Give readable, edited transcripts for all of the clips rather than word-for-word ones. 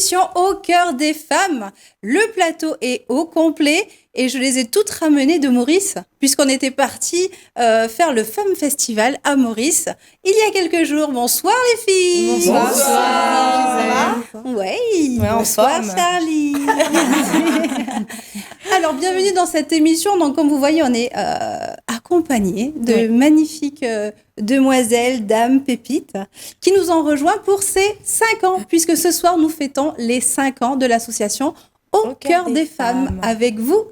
l'émission Au cœur des femmes. Le plateau est au complet et je les ai toutes ramenées de Maurice puisqu'on était parti faire le Femme Festival à Maurice il y a quelques jours. Bonsoir les filles. Bonsoir. Ça va? Ouais, bonsoir Charlie. Alors bienvenue dans cette émission. Donc comme vous voyez, on est accompagnés de magnifiques demoiselles, dames, pépites qui nous ont rejoints pour ces 5 ans puisque ce soir nous fêtons les 5 ans de l'association Au cœur des femmes avec vous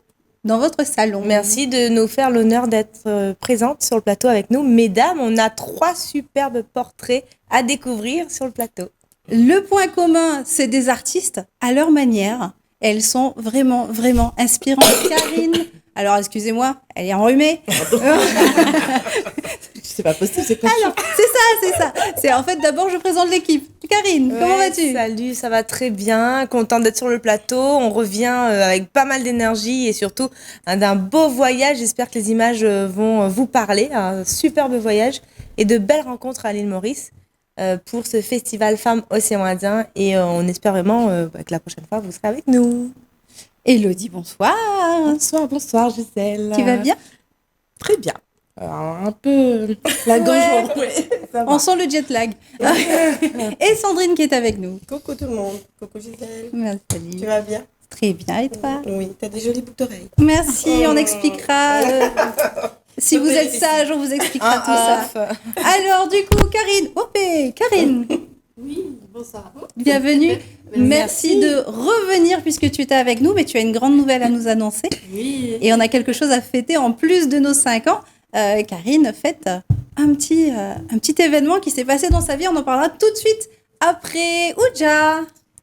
dans votre salon. Merci de nous faire l'honneur d'être présente sur le plateau avec nous. Mesdames, on a 3 superbes portraits à découvrir sur le plateau. Le point commun, c'est des artistes à leur manière. Elles sont vraiment, vraiment inspirantes. Karine, alors excusez-moi, elle est enrhumée. C'est pas possible, c'est pas Alors, c'est ça. C'est en fait, d'abord, je présente l'équipe. Karine, comment vas-tu ? Salut, ça va très bien. Contente d'être sur le plateau. On revient avec pas mal d'énergie et surtout d'un beau voyage. J'espère que les images vont vous parler. Un superbe voyage et de belles rencontres à l'île Maurice pour ce festival Femmes Océan Indien. Et on espère vraiment que la prochaine fois, vous serez avec nous. Élodie, bonsoir. Bonsoir Gisèle. Tu vas bien ? Très bien. Alors, un peu la gorge. On sent le jet lag. Et Sandrine qui est avec nous. Coucou tout le monde. Coucou Gisèle. Salut. Tu vas bien ? Très bien, et toi ? Oui, t'as des jolies boucles d'oreilles. Merci, on expliquera. Si vous êtes sage, on vous expliquera tout ça. Alors du coup, Karine. Oui, bonsoir à vous. Bienvenue. Merci de revenir puisque tu étais avec nous, mais tu as une grande nouvelle à nous annoncer. Oui. Et on a quelque chose à fêter en plus de nos 5 ans. Karine fête un petit événement qui s'est passé dans sa vie. On en parlera tout de suite après. Oudja.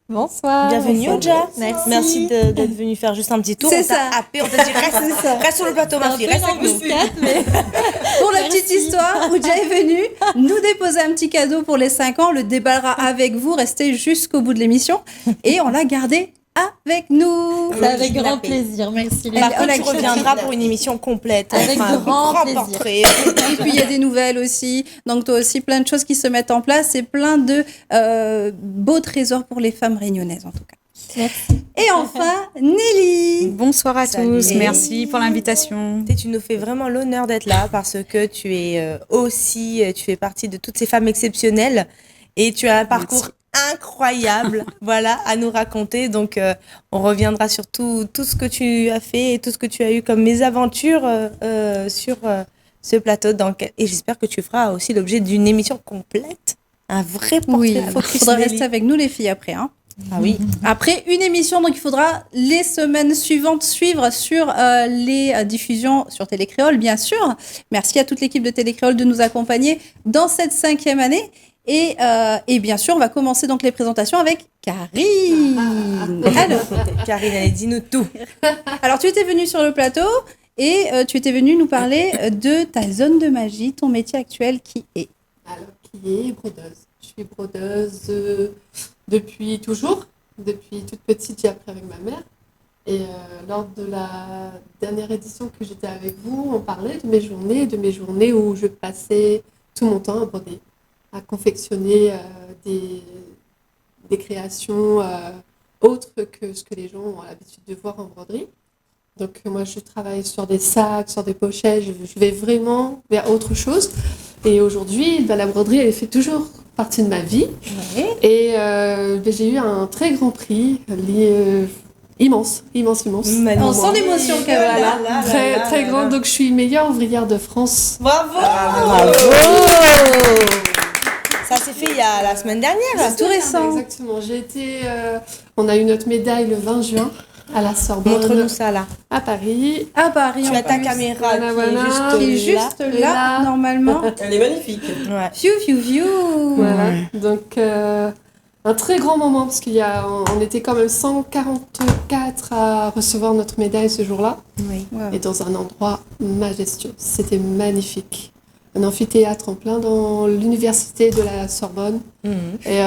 Bonsoir. Bienvenue Oudja. Merci d'être venue faire juste un petit tour. C'est on t'a happé, on t'a dit reste sur le plateau ma fille, reste avec nous. Pour la petite histoire, Oudja est venue nous déposer un petit cadeau pour les 5 ans. On le déballera avec vous. Restez jusqu'au bout de l'émission. Et on l'a gardé avec nous. C'est avec grand plaisir, merci. Par contre, tu reviendras pour une émission complète. Avec grand plaisir. Portrait. Et puis il y a des nouvelles aussi. Donc toi aussi, plein de choses qui se mettent en place et plein de beaux trésors pour les femmes réunionnaises en tout cas. Merci. Et enfin, Nelly. Bonsoir à Salut. tous, merci pour l'invitation. Tu nous fais vraiment l'honneur d'être là parce que tu es tu fais partie de toutes ces femmes exceptionnelles et tu as un parcours incroyable, voilà, à nous raconter. Donc, on reviendra sur tout ce que tu as fait et tout ce que tu as eu comme mésaventures sur ce plateau. Et j'espère que tu feras aussi l'objet d'une émission complète, un vrai portrait focus. Il faudra rester avec nous les filles après. Hein. Ah oui. Après une émission, donc il faudra les semaines suivantes suivre sur les diffusions sur Télécréole, bien sûr. Merci à toute l'équipe de Télécréole de nous accompagner dans cette 5e année. Et bien sûr, on va commencer donc les présentations avec Karine. Alors, Karine, allez, dis-nous tout. Alors, tu étais venue sur le plateau et tu étais venue nous parler de ta zone de magie, ton métier actuel qui est. Alors, qui est brodeuse. Je suis brodeuse depuis toujours, depuis toute petite, j'ai appris avec ma mère. Et lors de la dernière édition que j'étais avec vous, on parlait de mes journées où je passais tout mon temps à broder, à confectionner des créations autres que ce que les gens ont l'habitude de voir en broderie. Donc moi, je travaille sur des sacs, sur des pochettes, je vais vraiment vers autre chose. Et aujourd'hui, la broderie, elle fait toujours partie de ma vie. Ouais. Et j'ai eu un très grand prix, immense. On sent l'émotion quand même. Très grand. Donc je suis meilleure ouvrière de France. Bravo. Ça s'est fait il y a la semaine dernière. C'est tout récent. Exactement. On a eu notre médaille le 20 juin à la Sorbonne. Montre-nous ça là. À Paris. Tu as ta caméra qui est juste là, normalement. Elle est magnifique. Ouais. Fiu. Voilà. Donc un très grand moment parce on était quand même 144 à recevoir notre médaille ce jour-là. Oui. Wow. Et dans un endroit majestueux. C'était magnifique. Un amphithéâtre en plein dans l'université de la Sorbonne. Mhm. Et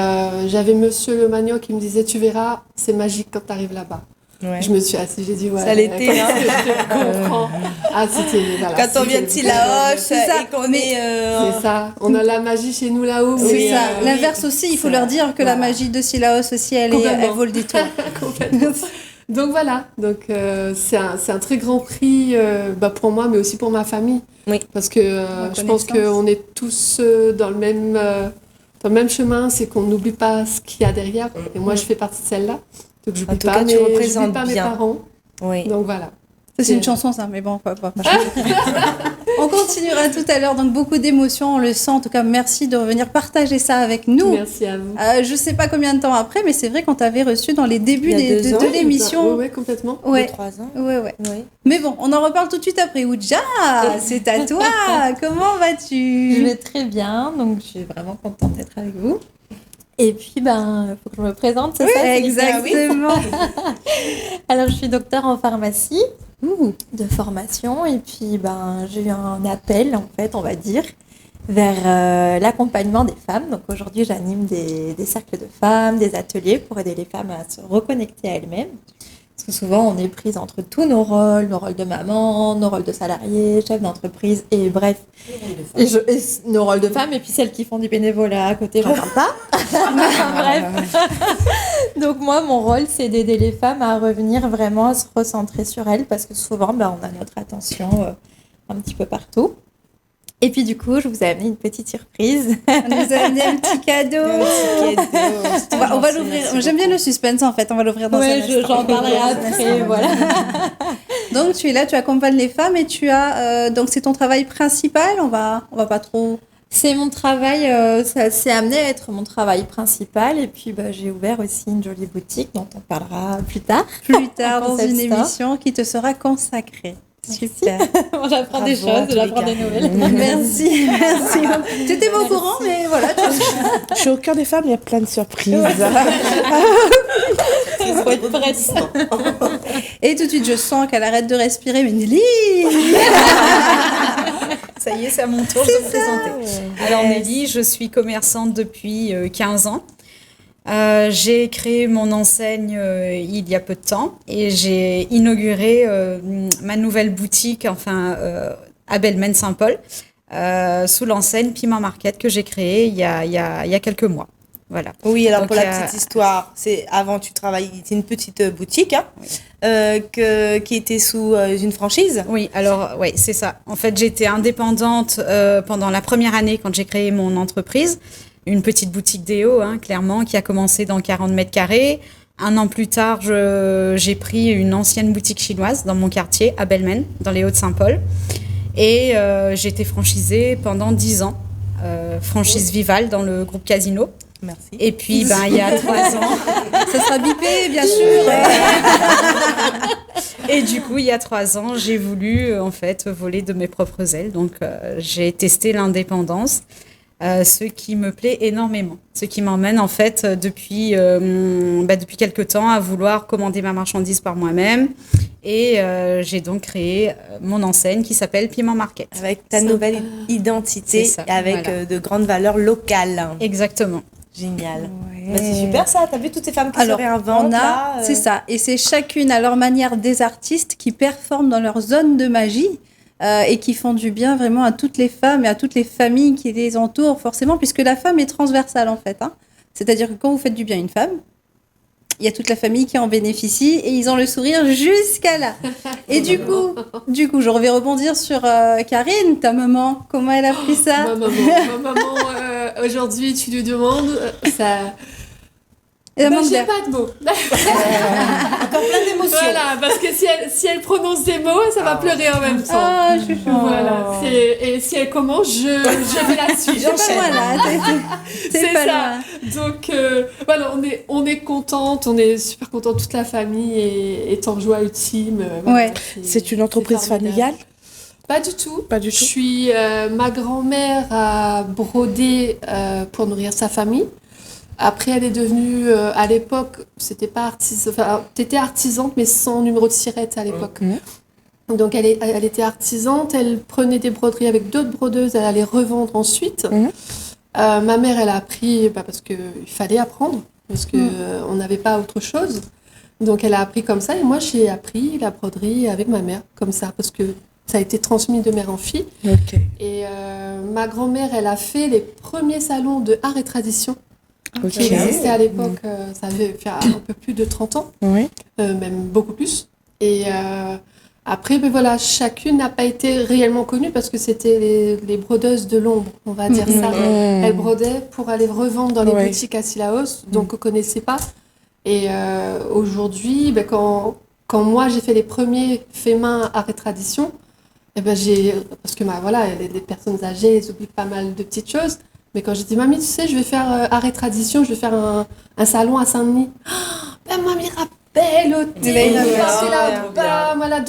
j'avais monsieur Le Magno qui me disait « Tu verras, c'est magique quand tu arrives là-bas ». Ouais. Je me suis assise, j'ai dit ouais. Ça l'était, hein. Je comprends. Ah, c'était voilà. Quand on vient de Sillaos C'est ça. et qu'on Mais est... C'est ça. On a la magie chez nous là-haut. C'est mais, ça. oui. L'inverse aussi, il faut Ça, leur dire que la magie de Sillaos aussi, elle Complètement. vaut le détour. Complètement. Donc voilà, donc c'est un très grand prix pour moi, mais aussi pour ma famille. Oui. Parce que je pense qu'on est tous dans le même chemin, c'est qu'on n'oublie pas ce qu'il y a derrière. Et moi, je fais partie de celle-là. Donc je En tout cas, tu j'oublie représentes pas mes bien. parents. Oui. Donc voilà. C'est une chanson, ça, mais bon, pas. On continuera tout à l'heure, donc beaucoup d'émotions, on le sent. En tout cas, merci de revenir partager ça avec nous. Merci à vous. Je ne sais pas combien de temps après, mais c'est vrai qu'on t'avait reçu dans les débuts Il y a 2 ans, de l'émission. Oui, complètement. Ouais. 3 ans. Ouais. Oui. Mais bon, on en reparle tout de suite après. Oudja, c'est à toi. Comment vas-tu? Je vais très bien, donc je suis vraiment contente d'être avec vous. Et puis, il faut que je me présente, c'est ça Céline Exactement. Alors, je suis docteur en pharmacie de formation. Et puis, j'ai eu un appel, en fait, on va dire, vers l'accompagnement des femmes. Donc, aujourd'hui, j'anime des cercles de femmes, des ateliers pour aider les femmes à se reconnecter à elles-mêmes. Parce que souvent, on est prise entre tous nos rôles de maman, nos rôles de salarié, chef d'entreprise, et bref, et nos rôles de femmes, et puis celles qui font du bénévolat à côté, j'en parle pas. Bref. Donc moi, mon rôle, c'est d'aider les femmes à revenir vraiment, à se recentrer sur elles, parce que souvent, on a notre attention un petit peu partout. Et puis du coup, je vous ai amené une petite surprise. On nous a amené un petit cadeau. On va l'ouvrir. J'aime bien le suspense en fait. On va l'ouvrir dans un instant. J'en parlerai après. Voilà. Donc tu es là, tu accompagnes les femmes et tu as donc c'est ton travail principal. On va pas trop. C'est mon travail. Ça s'est amené à être mon travail principal. Et puis j'ai ouvert aussi une jolie boutique dont on parlera plus tard. Plus tard dans Concept une store. émission qui te sera consacrée. Super. J'apprends des choses, j'apprends des nouvelles. Merci. Tu étais pas au courant, mais voilà. Je suis au cœur des femmes, il y a plein de surprises. Il faut être prête. Et tout de suite, je sens qu'elle arrête de respirer. Mais Nelly. Ça y est, c'est à mon tour de me présenter. Alors Nelly, je suis commerçante depuis 15 ans. J'ai créé mon enseigne il y a peu de temps et j'ai inauguré ma nouvelle boutique à Belmen Saint-Paul sous l'enseigne Piment Market que j'ai créée il y a quelques mois. Voilà. Oui, alors Donc, pour la petite histoire, avant tu travaillais, c'est une petite boutique qui était sous une franchise. Oui, alors oui, c'est ça. En fait, j'étais indépendante pendant la première année quand j'ai créé mon entreprise. Une petite boutique déo, clairement, qui a commencé dans 40 mètres carrés. 1 an plus tard, j'ai pris une ancienne boutique chinoise dans mon quartier, à Belmen, dans les Hauts-de-Saint-Paul. Et j'ai été franchisée pendant 10 ans. Franchise Vival dans le groupe Casino. Merci. Et puis, il y a 3 ans... Ça sera bipé, bien sûr. Et du coup, il y a 3 ans, j'ai voulu, voler de mes propres ailes. Donc, j'ai testé l'indépendance. Ce qui me plaît énormément, ce qui m'emmène depuis quelques temps à vouloir commander ma marchandise par moi-même et j'ai donc créé mon enseigne qui s'appelle Piment Market. Avec ta nouvelle identité C'est ça, et avec voilà. de grandes valeurs locales. Exactement. Génial. Bah, c'est super ça, t'as vu toutes ces femmes qui se réinventent on a, là, c'est ça, et c'est chacune à leur manière des artistes qui performent dans leur zone de magie. Et qui font du bien vraiment à toutes les femmes et à toutes les familles qui les entourent, forcément, puisque la femme est transversale, en fait. C'est-à-dire que quand vous faites du bien à une femme, il y a toute la famille qui en bénéficie et ils ont le sourire jusqu'à là. Et du coup, je vais rebondir sur Karine, ta maman. Comment elle a pris ça? Ma maman aujourd'hui, tu lui demandes, ça... Elle manque j'ai d'air. pas de mots. encore plein d'émotions. Voilà, parce que si elle prononce des mots, ça va pleurer en même temps. Ah, je suis chou. Voilà. Et si elle commence, je vais la suivre. C'est pas loin, là. C'est pas ça. loin. Donc, voilà, on est contente, on est super contente, toute la famille est en joie ultime. Voilà, Ouais. C'est une entreprise formidable. familiale? Pas du tout. Pas du tout. Je suis... ma grand-mère a brodé pour nourrir sa famille. Après, elle est devenue, à l'époque, c'était pas t'étais artisante, mais sans numéro de sirette à l'époque. Donc, elle était artisante, elle prenait des broderies avec d'autres brodeuses, elle allait revendre ensuite. Ma mère, elle a appris parce qu'il fallait apprendre, parce qu'on n'avait pas autre chose. Donc elle a appris comme ça et moi j'ai appris la broderie avec ma mère comme ça parce que ça a été transmis de mère en fille. Ok. Et ma grand-mère, elle a fait les premiers salons de art et tradition qui existaient à l'époque. Ça avait fait un peu plus de 30 ans, Oui. même beaucoup plus. Et après, ben voilà, chacune n'a pas été réellement connue parce que c'était les brodeuses de l'ombre, on va dire ça. Elles brodaient pour aller revendre dans les boutiques à Sillaos, donc on ne connaissait pas. Et aujourd'hui, ben, quand moi j'ai fait les premiers faits main art et tradition, eh ben parce que voilà, les personnes âgées, elles oublient pas mal de petites choses. Mais quand j'ai dit, mamie, tu sais, je vais faire art et tradition, je vais faire un salon à Saint-Denis. Ben, mamie, rappelle l'hôtel, là-bas, voilà,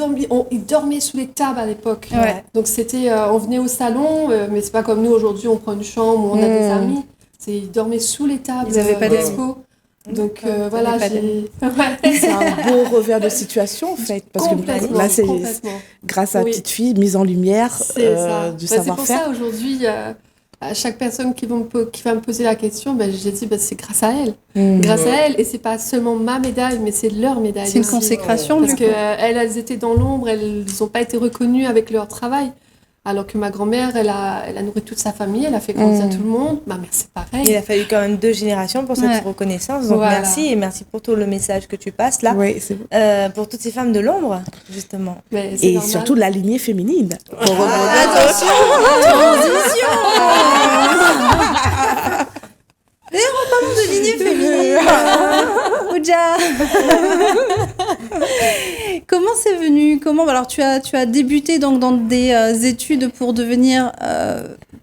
ils dormaient sous les tables à l'époque. Ouais. Donc c'était, on venait au salon, mais c'est pas comme nous aujourd'hui, on prend une chambre où on a des amis. Ils dormaient sous les tables Ils avaient pas d'expo. Donc voilà, C'est un beau revers de situation en fait, parce que là c'est grâce à la petite fille mise en lumière c'est ça. du C'est pour savoir-faire. ça aujourd'hui, à chaque personne qui va me poser la question, j'ai dit c'est grâce à elle. Grâce à elle, et c'est pas seulement ma médaille, mais c'est leur médaille. C'est une aussi. consécration. Parce du coup. qu'elles étaient dans l'ombre, elles n'ont pas été reconnues avec leur travail. Alors que ma grand-mère, elle a nourri toute sa famille, elle a fait grandir tout le monde. Ma mère, c'est pareil. Il a fallu quand même 2 générations pour cette reconnaissance. Donc Voilà. merci, et merci pour tout le message que tu passes là. Oui, c'est beau. Pour toutes ces femmes de l'ombre, justement. Mais c'est Et normal. surtout la lignée féminine. Attention, transition. D'ailleurs, en parlant de lignée féminine, Oudja, comment c'est venu? Alors, tu as débuté donc dans des études pour devenir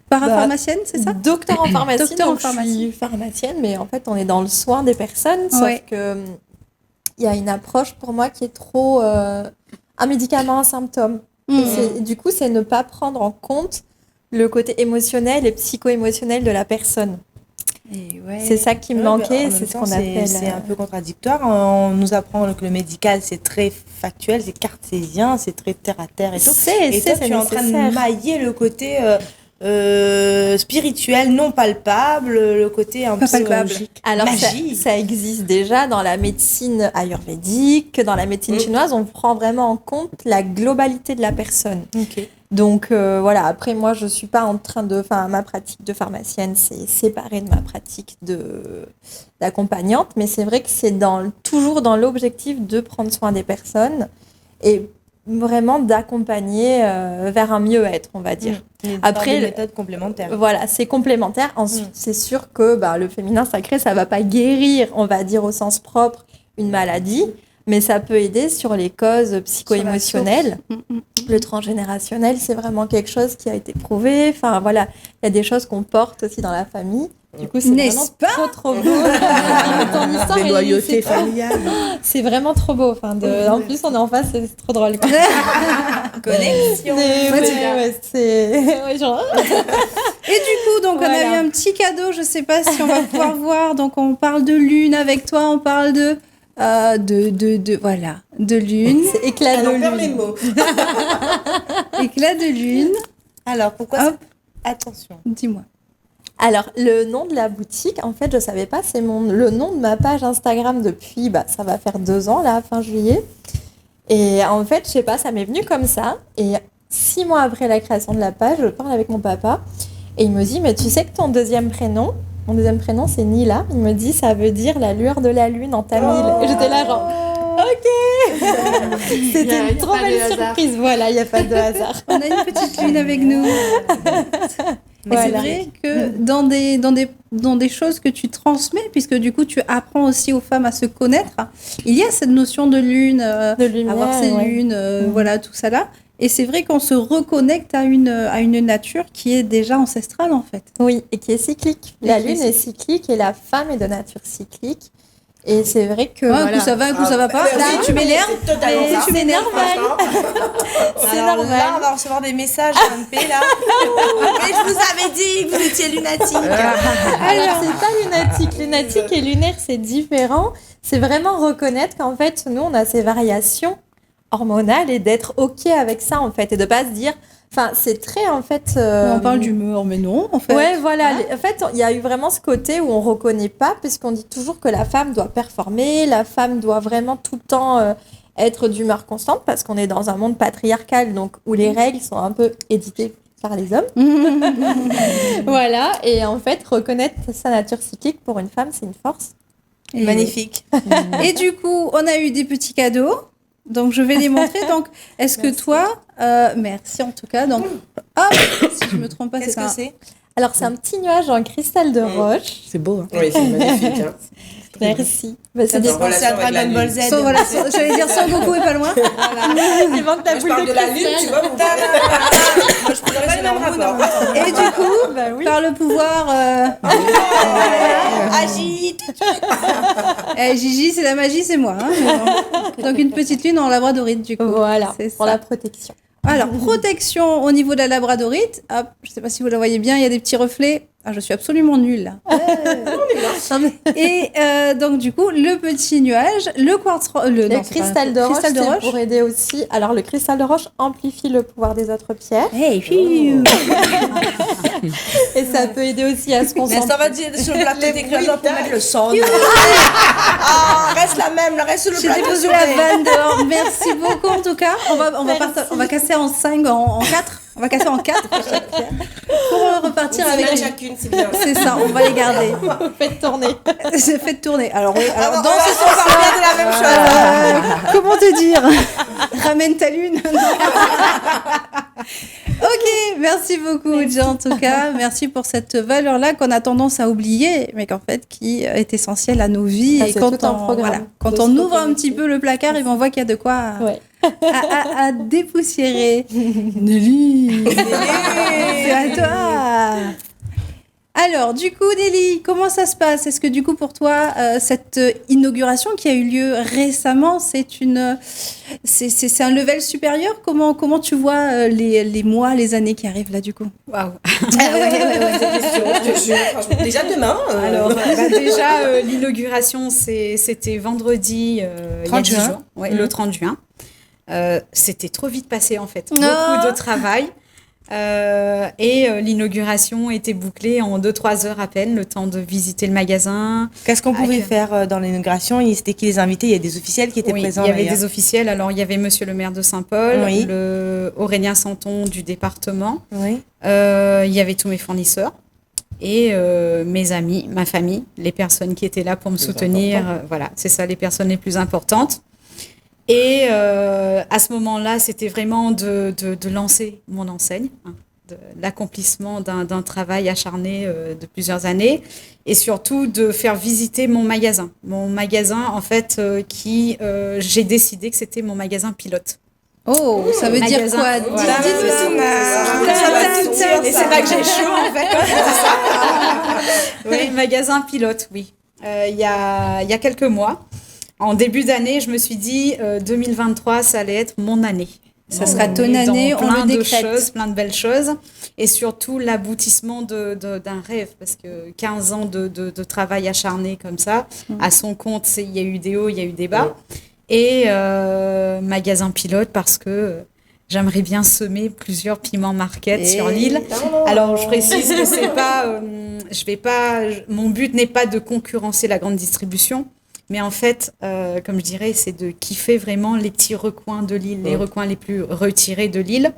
parapharmacienne, c'est ça? Docteur en pharmacie. Docteur en donc pharmacie. Je suis pharmacienne, mais en fait, on est dans le soin des personnes. Sauf que il y a une approche pour moi qui est trop un médicament, un symptôme. Et du coup, c'est ne pas prendre en compte le côté émotionnel et psycho-émotionnel de la personne. C'est ça qui me manquait, c'est ce qu'on appelle. C'est un peu contradictoire. On nous apprend que le médical, c'est très factuel, c'est cartésien, c'est très terre à terre et tout. Et toi, tu es en train de mailler le côté spirituel, non palpable, le côté un peu psychologique. Alors, ça existe déjà dans la médecine ayurvédique, dans la médecine chinoise. On prend vraiment en compte la globalité de la personne. Ok. Donc voilà, après moi je suis pas en train de... Enfin, ma pratique de pharmacienne c'est séparé de ma pratique d'accompagnante, mais c'est vrai que c'est toujours dans l'objectif de prendre soin des personnes et vraiment d'accompagner vers un mieux-être, on va dire. Après, des méthodes complémentaires. Voilà, c'est complémentaire. Ensuite, c'est sûr que le féminin sacré, ça va pas guérir, on va dire au sens propre, une maladie, mais ça peut aider sur les causes psycho-émotionnelles. Le transgénérationnel, c'est vraiment quelque chose qui a été prouvé. Enfin, voilà, il y a des choses qu'on porte aussi dans la famille. Du coup, c'est vraiment trop beau. Ton histoire des loyautés familiales. C'est vraiment trop beau. Enfin, en plus, on est en face, c'est trop drôle. Connexion. Genre... Et du coup, donc, on a eu un petit cadeau. Je sais pas si on va pouvoir voir. Donc, on parle de lune avec toi. On parle de lune. C'est éclat de lune. Les mots. Éclat de lune. Alors, pourquoi attention. Dis-moi. Alors, le nom de la boutique, en fait, je savais pas, c'est le nom de ma page Instagram depuis, ça va faire 2 ans, là, fin juillet. Et en fait, je sais pas, ça m'est venu comme ça. Et 6 mois après la création de la page, je parle avec mon papa. Et il me dit, mais tu sais que mon deuxième prénom, c'est Nila. Il me dit, ça veut dire la lueur de la lune en tamil. Et j'étais là, genre, ok. C'était une trop belle surprise. Voilà, il n'y a pas de hasard. On a une petite lune avec nous. Et c'est vrai que dans des choses que tu transmets, puisque du coup tu apprends aussi aux femmes à se connaître, il y a cette notion de lune, de lumière, avoir ces lunes, voilà, tout ça là. Et c'est vrai qu'on se reconnecte à une nature qui est déjà ancestrale en fait. Oui, et qui est cyclique. La lune est cyclique et la femme est de nature cyclique. Et c'est vrai que... Un coup ça va, un coup ça va pas. Là, tu m'énerves. Tu m'énerves. C'est normal. Là, on va recevoir des messages MP, là. Mais je vous avais dit que vous étiez lunatique. Alors, c'est pas lunatique. Lunatique et lunaire, c'est différent. C'est vraiment reconnaître qu'en fait, nous, on a ces variations hormonales et d'être OK avec ça, en fait. Et de pas se dire, Enfin, c'est très, en fait... On parle d'humeur, mais non, en fait. Ouais, voilà. En fait, il y a eu vraiment ce côté où on reconnaît pas, parce qu'on dit toujours que la femme doit performer, la femme doit vraiment tout le temps être d'humeur constante, parce qu'on est dans un monde patriarcal, donc où les règles sont un peu éditées par les hommes. Voilà. Et en fait, reconnaître sa nature cyclique pour une femme, c'est une force. Et Magnifique. Et du coup, on a eu des petits cadeaux. Donc, je vais les montrer. Donc, est-ce que toi... merci en tout cas. Donc, hop, si je me trompe pas, Qu'est-ce que c'est? Alors, c'est un petit nuage en cristal de roche. C'est beau. Hein. Oui, c'est magnifique. Hein. Merci. Bah, Ça me fait penser à Dragon Ball Z. J'allais dire Son Goku est pas loin. Il manque la Je boule parle de de la lune, tu vois. Moi, je pourrais pas le même rapport. Et du coup, par le pouvoir... Agite. Gigi, c'est la magie, c'est moi. Hein. Donc, une petite lune en labradorite, du coup. Voilà, C'est pour ça. la protection. Alors, protection au niveau de la labradorite. Hop, je ne sais pas si vous la voyez bien, il y a des petits reflets. Ah, je suis absolument nulle, là. Et donc, du coup, le petit nuage, le quartz... Le cristal de roche, c'est pour aider aussi. Alors, le cristal de roche amplifie le pouvoir des autres pierres. Hey, Et ça peut aider aussi à se Mais concentrer. ça va dire sur le plateau d'écriture pour mettre le son. Reste la même, reste sur le J'ai plateau. déposé la vanne dehors. Merci beaucoup, en tout cas. On va casser en 5, en 4. On va casser en 4 pour repartir avec Avec les... chacune, c'est bien. C'est ça, on va les garder. Faites tourner. Faites tourner. Alors, oui, alors Alors, dans ce on parle bien de la même chose. comment te dire? Ramène ta lune. Ok, merci beaucoup, Jean, en tout cas. Merci pour cette valeur-là qu'on a tendance à oublier, mais qu'en fait, qui est essentielle à nos vies. Ah, et c'est quand tout un on, programme quand de on se ouvre un reconnecter. petit peu le placard, et ben, on voit qu'il y a de quoi Ouais. à dépoussiérer. Nelly, c'est à toi. Alors, du coup, Nelly, comment ça se passe? Est-ce que, du coup, pour toi, cette inauguration qui a eu lieu récemment, c'est un level supérieur? Comment tu vois les mois, les années qui arrivent là, du coup? Waouh. Je te jure, franchement. Déjà demain. Alors, déjà, l'inauguration, c'était vendredi, il y a 30 10 juin. jours. Ouais, le 30 juin. C'était trop vite passé, en fait. Oh. Beaucoup de travail. Et l'inauguration était bouclée en 2-3 heures à peine, le temps de visiter le magasin. Qu'est-ce qu'on pouvait Avec- faire dans l'inauguration? C'était qui les invités? Il y a des officiels qui étaient Oui, présents. il y avait d'ailleurs. des officiels. Alors, il y avait monsieur le maire de Saint-Paul, Oui. le Aurélien Santon du département. Oui. Il y avait tous mes fournisseurs et mes amis, ma famille, les personnes qui étaient là pour me soutenir. Voilà, c'est ça, les personnes les plus importantes. Et à ce moment-là, c'était vraiment de lancer mon enseigne, hein, de l'accomplissement d'un travail acharné de plusieurs années, et surtout de faire visiter mon magasin. Mon magasin, en fait, j'ai décidé que c'était mon magasin pilote. Oh, ça veut dire Magasin. quoi? Voilà. Dites-nous. Et c'est là que j'ai chaud, en fait. Oui, magasin pilote, oui. Il y a quelques mois, en début d'année, je me suis dit 2023, ça allait être mon année. Ça sera ton Dans année, on plein le de décrète. choses, plein de belles choses. Et surtout, l'aboutissement d'un rêve. Parce que 15 ans de travail acharné comme ça, à son compte, il y a eu des hauts, il y a eu des bas. Et magasin pilote parce que j'aimerais bien semer plusieurs piments market sur l'île. Alors, je précise que c'est pas, mon but n'est pas de concurrencer la grande distribution, mais en fait, comme je dirais, c'est de kiffer vraiment les petits recoins de l'île, les recoins les plus retirés de l'île,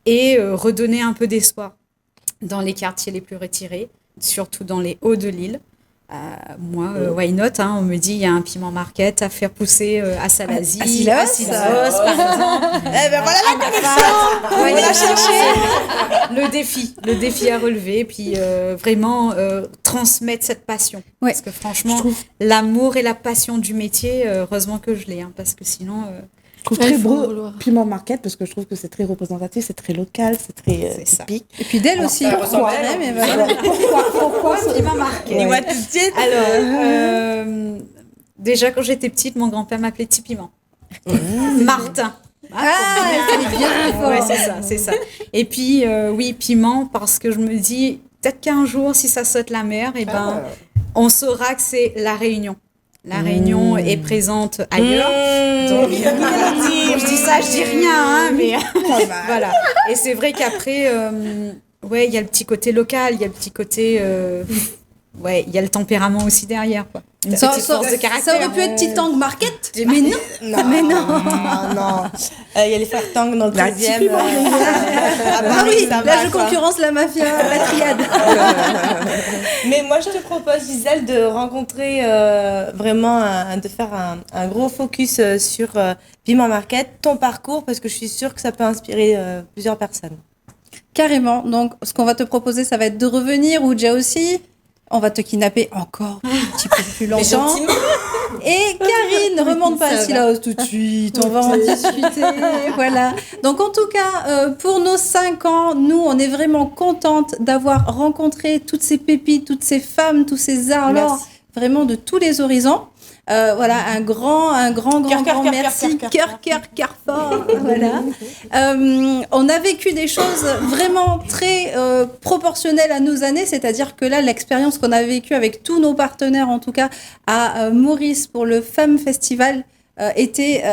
et redonner un peu d'espoir dans les quartiers les plus retirés, surtout dans les hauts de l'île. Moi, why not, hein, on me dit il y a un piment market à faire pousser à Salazie, à Silos, par exemple. Eh ben voilà la connexion. On va la chercher. Le défi à relever, puis vraiment transmettre cette passion. Ouais. Parce que franchement, l'amour et la passion du métier, heureusement que je l'ai, hein, parce que sinon... Je trouve très beau Piment Market parce que je trouve que c'est très représentatif, c'est très local, c'est très C'est ça. typique. Et puis d'elle aussi. ça ressemble à elle, mais en plus, voilà. Pourquoi Il m'a marqué. Il voit tout de suite. Alors, déjà quand j'étais petite, mon grand-père m'appelait Petit Piment. Martin. C'est bien fort. Ouais, c'est ça. Et puis, oui, piment, parce que je me dis, peut-être qu'un jour, si ça saute la mer, eh ben, on saura que c'est la Réunion. La Réunion est présente ailleurs. Donc, quand je dis ça, je dis rien, hein, mais voilà. Et c'est vrai qu'après, il y a le petit côté local, il y a le petit côté, il y a le tempérament aussi derrière, quoi. Une petite force de caractère. Ça aurait pu être Titang Market, mais non. Non. Il y a les frères Tang dans le 13e. Ah oui, là je concurrence la mafia, la triade. Mais moi je te propose, Gisèle, de rencontrer de faire un gros focus sur Piment Market, ton parcours, parce que je suis sûre que ça peut inspirer plusieurs personnes. Carrément. Donc ce qu'on va te proposer, ça va être de revenir, ou déjà aussi. On va te kidnapper encore un petit peu plus longtemps. Et Karine, ne remonte pas le silence tout de suite. On va en discuter. Voilà. Donc, en tout cas, pour nos 5 ans, nous, on est vraiment contente d'avoir rencontré toutes ces pépites, toutes ces femmes, tous ces arts vraiment de tous les horizons. Un grand merci. Cœur fort. Voilà. On a vécu des choses vraiment très proportionnelles à nos années, c'est-à-dire que là, l'expérience qu'on a vécue avec tous nos partenaires, en tout cas à Maurice pour le Femmes Festival, était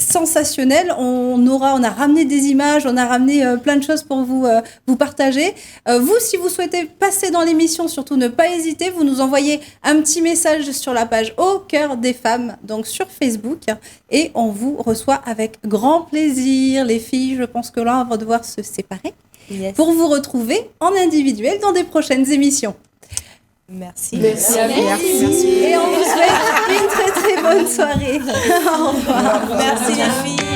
sensationnel. On a ramené des images, on a ramené plein de choses pour vous partager. Vous, si vous souhaitez passer dans l'émission, surtout ne pas hésiter, vous nous envoyez un petit message sur la page Au cœur des femmes, donc sur Facebook, et on vous reçoit avec grand plaisir. Les filles, je pense que là, on va devoir se séparer pour vous retrouver en individuel dans des prochaines émissions. Merci. Merci. Et on vous souhaite une très très bonne soirée. Au revoir. Merci les filles.